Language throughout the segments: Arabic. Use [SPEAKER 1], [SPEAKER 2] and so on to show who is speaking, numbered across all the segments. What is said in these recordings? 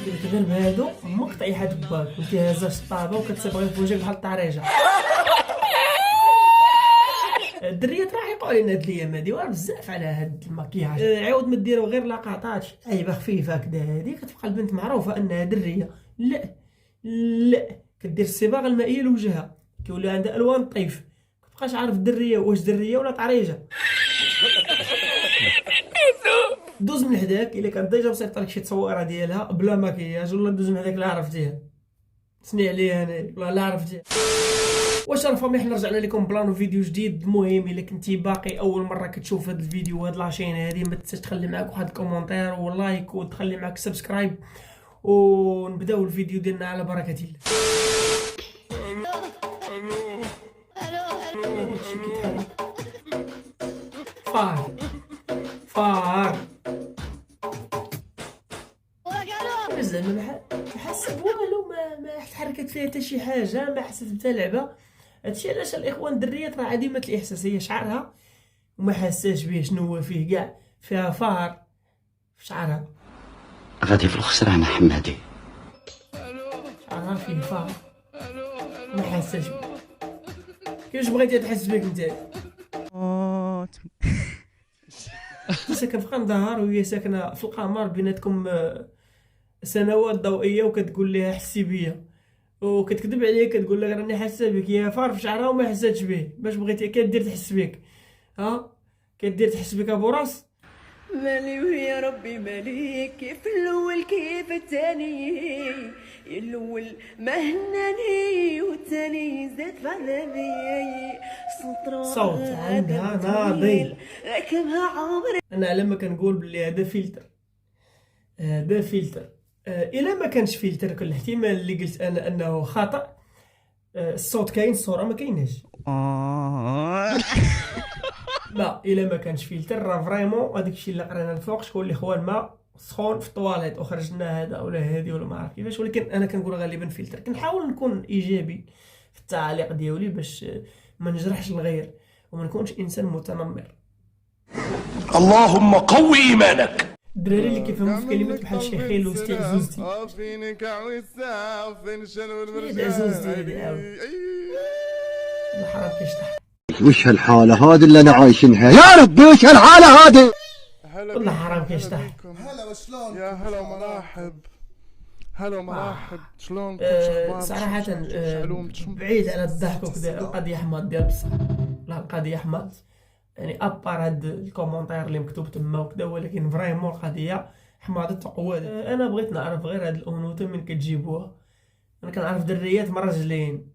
[SPEAKER 1] قلت ضرب هادو امك طيحات باك كنتي هازه الطابه وكتصيبغي في وجهك بحال الطريجه. الدريات راه يقولوا لنا هاد الايام هادي واعر بزاف على هاد المكياج. عاود ما ديروا غير لقطات عيبه خفيفه هكذا، هادي كتبقى البنت معروفه انها دريه. لا لا، كدير الصباغه المائيه لوجهها كيولي عندها الوان طيف، متبقاش عارف الدريه واش دريه ولا طريجه. دوز من حداك الا كانت ديجا مصيفط لك شي تصويره ديالها بلا مكياج، ولا دوز من حداك لا عرفتيها. سني عليها انا والله لا عرفتيها. واش الفامي حنا رجعنا لكم بلانو فيديو جديد. المهم الا كنتي باقي اول مره كتشوف هذا الفيديو وهاد لاشين هذه، ما تنساش تخلي معاك واحد الكومونتير ولايك وتخلي معاك سبسكرايب، ونبداو الفيديو ديالنا على بركه الله. فار فار زعما ما حسيت والو، ما تحركت فيها حتى شي حاجه، ما حسيت حتى لعبه. هادشي علاش الاخوان الدريات راه عديمه الاحساس، هي شعرها وما حاساش به شنو هو فيه كاع، فيها فار في شعرها.
[SPEAKER 2] غادي في الخسرانه حمادي،
[SPEAKER 1] شعرها فيه فار ما حاساش به. كيفاش بغيتي تحس بك انت؟ ساكن في قندهار وهي ساكنه في القمر، بيناتكم سنوات ضوئيه، وكتقول لها حسي بيا وكتكذب عليا كتقول لك راني حاسه بك. هي فار في شعرها وما حساتش به. باش بغيتي كدير تحس بك؟ ها كدير تحس بك ابو راس؟
[SPEAKER 3] مالي ويا ربي مالي، كيف الاول كيف الثاني، الاول ما هناني والثاني زاد في عذابي.
[SPEAKER 1] صوت عندها ناضي،
[SPEAKER 3] ركبها عمري.
[SPEAKER 1] انا لما كنقول بلي هذا فلتر، هذا فلتر. الا ما كانش فلتر كل الاحتمال اللي قلت انا انه خطا. الصوت كاين الصوره ما كايناش. لا الا ما كانش فلتر راه فريمون هذاك الشيء اللي قرينا الفوق شكون الاخوان ما سخون في الطواليت وخرجنا هذا ولا هذه ولا ما عرف كيفاش. ولكن انا كنقول غالبا فلتر. كنحاول نكون ايجابي في التعاليق ديالي باش ما نجرحش الغير وما نكونش انسان متنمر.
[SPEAKER 4] اللهم قوي ايمانك.
[SPEAKER 1] الدراري اللي كيفهموا في كلمات بحال شيخين وستي عزوزتي، عزوزتي هذه الحرام كيشطح.
[SPEAKER 2] وش هالحاله هذه اللي انا عايشينها يا ربي؟ وش هالحاله هذه؟
[SPEAKER 1] والله حرام كيشطح.
[SPEAKER 5] هلا وشلون؟
[SPEAKER 4] يا هلا ومرحب. هلا ومرحب. شلونكم؟
[SPEAKER 1] صراحة بعيد على الضحك وكذا، القضية حماض ديال بصح. لا القضية حماض يعني ابار هاد الكومونتير اللي مكتوب تما وكذا، ولكن فريمون القضية حماضة وقوادة. انا بغيت نعرف غير هاد الانوثة من كتجيبوها. انا كنعرف دريات مرجلين،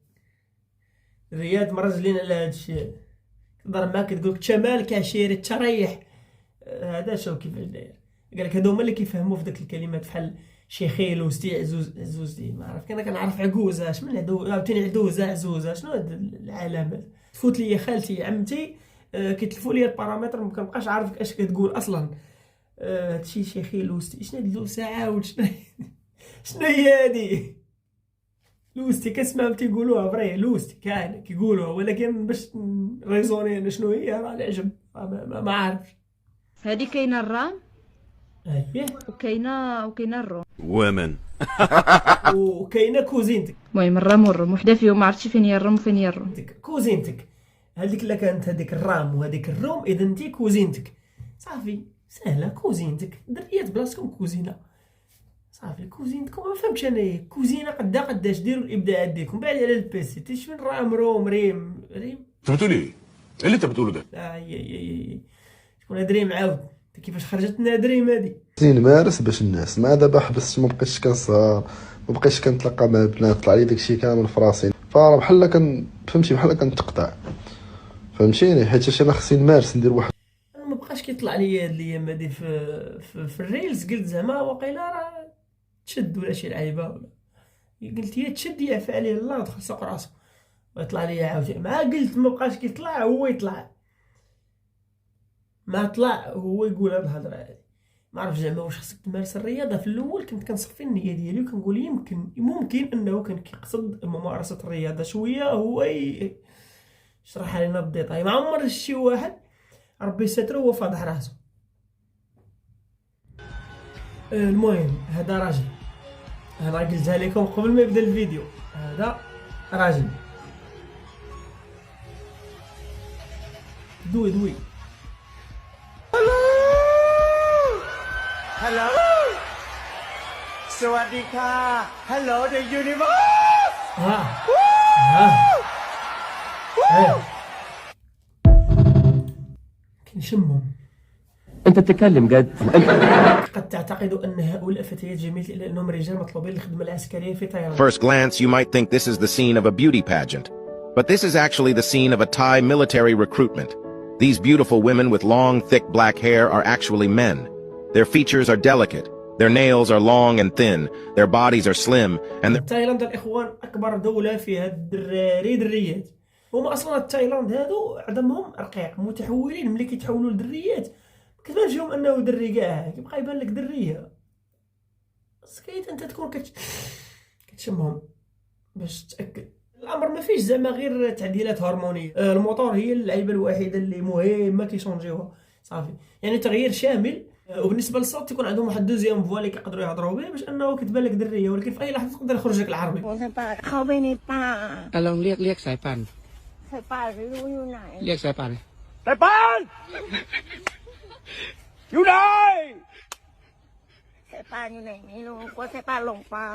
[SPEAKER 1] دريات مرجلين على هادشي. تهضر معاك تقولك تمالك عشيري تريح. هذا شو كيفاش داير. قالك هادو هما اللي كيفهموا في داك الكلمات بحال شيخيل وستي عزوزتي ما عرفت. انا كنعرف عكوزه شمن عاوتاني عدوزه عزوزه. شنو هاد العلامات؟ تفوت لي خالتي عمتي كيتلفوا لي البارامتر ما كنبقاش عارف اش كتقول اصلا. هادشي شيخيل وستي شنو هاد اللوسه عاود شنو هي هادي لوستي؟ كنسمعهم تيقولوها فري لوستي كاين كيقولوها، ولكن باش ريزوني انا شنو هي راه العجب ما عارفش.
[SPEAKER 6] هذه كاينه الرام
[SPEAKER 1] اييه
[SPEAKER 6] وكاينه الروم
[SPEAKER 4] ومن
[SPEAKER 1] وكاينه كوزينتك.
[SPEAKER 6] المهم الرام والروم وحده فيهم، ما عرفتش فين هي الروم وفين هي الروم.
[SPEAKER 1] كوزينتك هذيك اللي كانت هذيك الرام وهذيك الروم، اذا انت كوزينتك صافي سهله. كوزينتك دريات بلاصتكم كوزينه صافي. كوزينتكم ما فهمتش انا كوزينه قداش ديروا الابداعات ديالكم بعد على البيسي. تيش من رام روم ريم
[SPEAKER 4] انت بتقول ايه؟ ايه اللي انت بتقوله ده؟
[SPEAKER 1] شكون هاد ريم عاود؟ انت كيفاش خرجت لنا هاد ريم هادي؟
[SPEAKER 5] نمارس باش الناس ما دابا حبست، ما بقيتش كنسهر، ما بقيتش كنتلاقى مع البنات، طلع لي داكشي كامل في راسي. فراه بحال فهمتي بحال كنتقطع فهمتيني، حيت انا خصني نمارس ندير واحد.
[SPEAKER 1] انا ما بقاش كيطلع لي هاد الايام هادي في الريلز. قلت زعما واقيلا راه تشد ولا شي لعيبه ولا قلت هي تشد يعفى عليه الله ودخل سوق راسو ويطلع لي عاوتاني. ما قلت ما بقاش كيطلع هو يطلع، ما طلع هو يقول هاد الهضره هادي. ما عرف زعما واش خصك تمارس الرياضه. في الاول كنت كنصفي النيه ديالي وكنقول ممكن انه كان كيقصد ممارسه الرياضه شويه هو يشرح لنا بالديتاي. ما عمر شي واحد ربي ستره هو فاضح راسو. المهم هذا راجل انا قلتها لكم قبل ما يبدا الفيديو، هذا راجل. دوي
[SPEAKER 7] Hello สวัสดีค่ะ Hello the universe
[SPEAKER 1] كنشمهم.
[SPEAKER 2] انت تتكلم جد؟
[SPEAKER 1] قد تعتقد ان هؤلاء فتيات جميلة الا انهم رجال مطلوبين للخدمة العسكرية في طيران.
[SPEAKER 8] First glance, you might think this is the scene of a beauty pageant, but this is actually the scene of a Thai military recruitment. These beautiful women with long, thick black hair are actually men. Their features are delicate. Their nails are long and thin. Their bodies are slim, and their...
[SPEAKER 1] تايلاند الاخوان اكبر دولة فيها الدراري دريات. هما اصلا تايلاند هادو عندهم رقيق متحولين، ملي كيتحولوا لدريات كتبانش لهم انه دري كاع، كيبقى يبان لك دريه. سكيت انت تكون كتشمهم باش تتاكد. الامر ما فيش زعما غير تعديلات هرمونيه، الموتور هي اللعيبه الوحيده اللي مهمه كيشونجيوها صافي، يعني تغيير شامل. وبالنسبه للصوت تيكون عندهم واحد دوزيام فوا اللي كيقدروا يهضروا به باش انه كتبان لك دريه، ولكن في اي لحظه تقدر يخرج لك العربي.
[SPEAKER 3] เข้าไปในป่า
[SPEAKER 9] ลองเรียกสายป่าน
[SPEAKER 3] สายป่าไม่รู้อยู่ไหน
[SPEAKER 9] เรียกสายป่าน
[SPEAKER 7] สายป่านอยู่ไหน
[SPEAKER 3] สายป่าอยู่ไหนไม่รู้กลัวสายป่าหลงป่า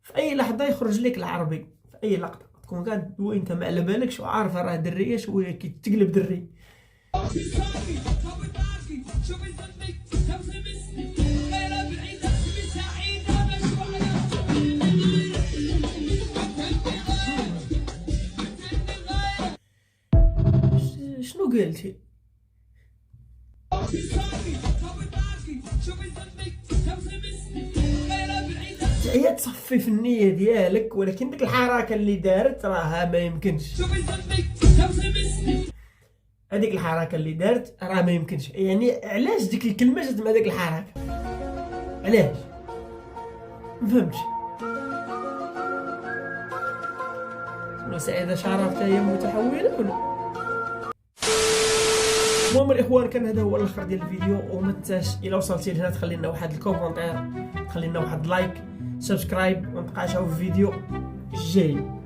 [SPEAKER 1] في اي لحظه يخرج لك العربي، في اي لقطه تكون قاعد وانت ما على بالكش وعارفه راه دريه شويه كتقلب دري. شنو قلتي؟ هي تصفي في النية ديالك، ولكن ديك الحركة اللي دارت راها ما يمكنش. هذيك الحركة اللي دارت راه ما يمكنش. يعني علاش ديك الكلمة جات مع ديك الحركة؟ علاش؟ مفهمتش. سعيدة شرف حتى هي متحولة ولا؟ المهم الاخوان كان هذا هو الاخر ديال الفيديو، وما تنساش الا وصلتي لهنا تخلي لنا واحد الكومونتير، تخلي لنا واحد لايك، سبسكرايب، ونتقاشعوا في الفيديو الجاي.